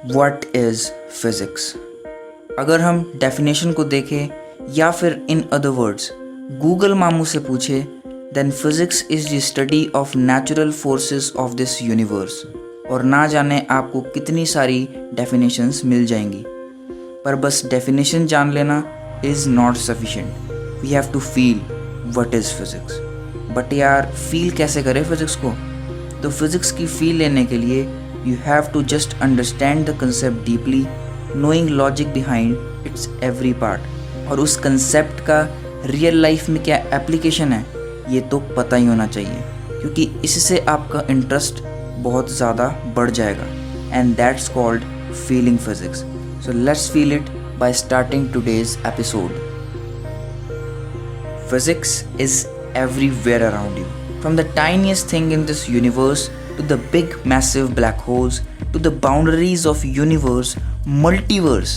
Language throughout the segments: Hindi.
What is physics? अगर हम डेफिनेशन को देखें या फिर इन अदर वर्ड्स गूगल मामू से पूछे, then physics is the study of natural forces of this universe. और ना जाने आपको कितनी सारी डेफिनेशंस मिल जाएंगी, पर बस डेफिनेशन जान लेना is not sufficient. We have to feel what is physics. But यार फील कैसे करें फिज़िक्स को? तो फिज़िक्स की फील लेने के लिए you have to just understand the concept deeply, knowing logic behind its every part। और उस कंसेप्ट का रियल लाइफ में क्या एप्लीकेशन है ये तो पता ही होना चाहिए, क्योंकि इससे आपका इंटरेस्ट बहुत ज़्यादा बढ़ जाएगा। And that's called feeling physics. So let's feel it by starting today's episode. Physics is everywhere around you, from the tiniest thing in this universe to the big massive black holes to the boundaries of universe, multiverse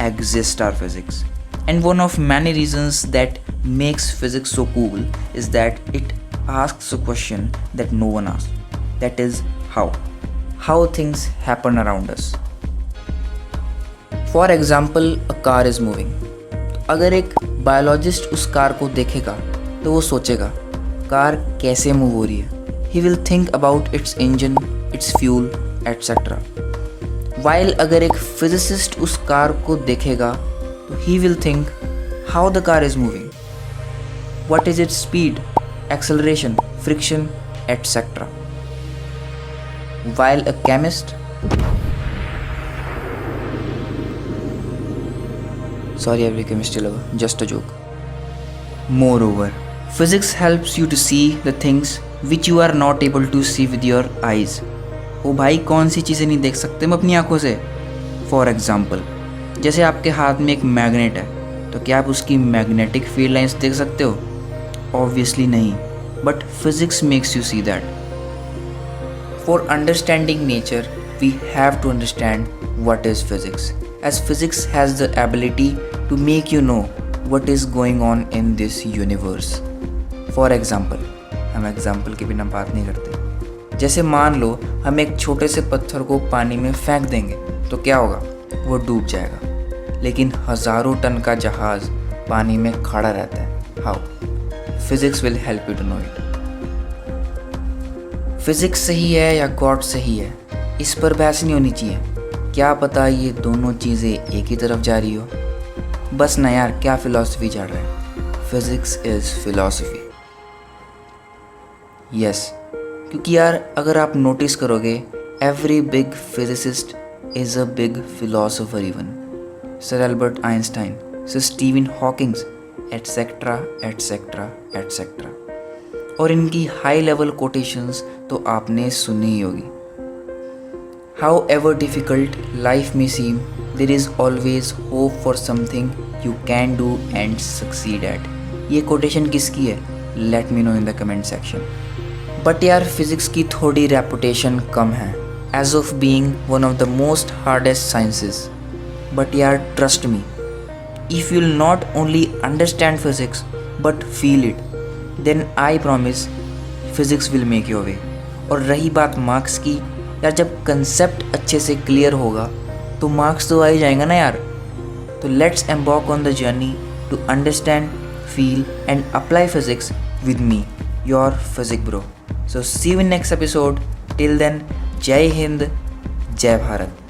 exist our physics. And one of many reasons that makes physics so cool is that it asks a question that no one asks, that is how things happen around us. For example, a car is moving. अगर एक बायोलॉजिस्ट उस कार को देखेगा तो वो सोचेगा कार कैसे मूव हो रही है। He will think about its engine, its fuel, etc. While अगर एक फिजिसिस्ट उस कार को देखेगा तो he will think how the car is moving, what is its speed, acceleration, friction, etc. While a chemist, sorry every chemistry lover, just a joke. Moreover, physics helps you to see the things which you are not able to see with your eyes। ओ भाई कौन सी चीज़ें नहीं देख सकते हम अपनी आंखों से? फॉर एग्ज़ाम्पल, जैसे आपके हाथ में एक मैग्नेट है, तो क्या आप उसकी मैग्नेटिक फील्ड लाइंस देख सकते हो? ऑब्वियसली नहीं, but physics makes you see that. For understanding nature we have to understand what is physics, as physics has the ability to make you know what is going on in this universe। For example, हम एग्जाम्पल के बिना बात नहीं करते। जैसे मान लो हम एक छोटे से पत्थर को पानी में फेंक देंगे तो क्या होगा? वो डूब जाएगा। लेकिन हज़ारों टन का जहाज़ पानी में खड़ा रहता है। How? Physics will help you to know it. Physics सही है या गॉड सही है, इस पर बहस नहीं होनी चाहिए। क्या पता ये दोनों चीज़ें एक ही तरफ जा रही हो। बस ना यार, क्या फिलॉसफी चढ़ रहा है? Physics is philosophy. यस, क्योंकि यार अगर आप नोटिस करोगे, every big physicist is a big philosopher. Even sir Albert Einstein, sir Steven Hawkings, etcetera etcetera etcetera. और इनकी हाई लेवल कोटेशंस तो आपने सुनी ही होगी। However difficult life may seem, there is always hope for something you can do and succeed at। ये कोटेशन किसकी है? Let me know in the comment section। But यार फिज़िक्स की थोड़ी रेपुटेशन कम है as of being one of the most hardest sciences। But यार trust me, if you'll not only understand physics but feel it, then I promise physics will make your way। और रही बात मार्क्स की, यार जब कंसेप्ट अच्छे से क्लियर होगा तो मार्क्स तो आ ही जाएगा ना यार। तो let's embark on the journey to understand, feel and apply physics with me, your physic bro. So see you in next episode. Till then, जय हिंद, जय भारत।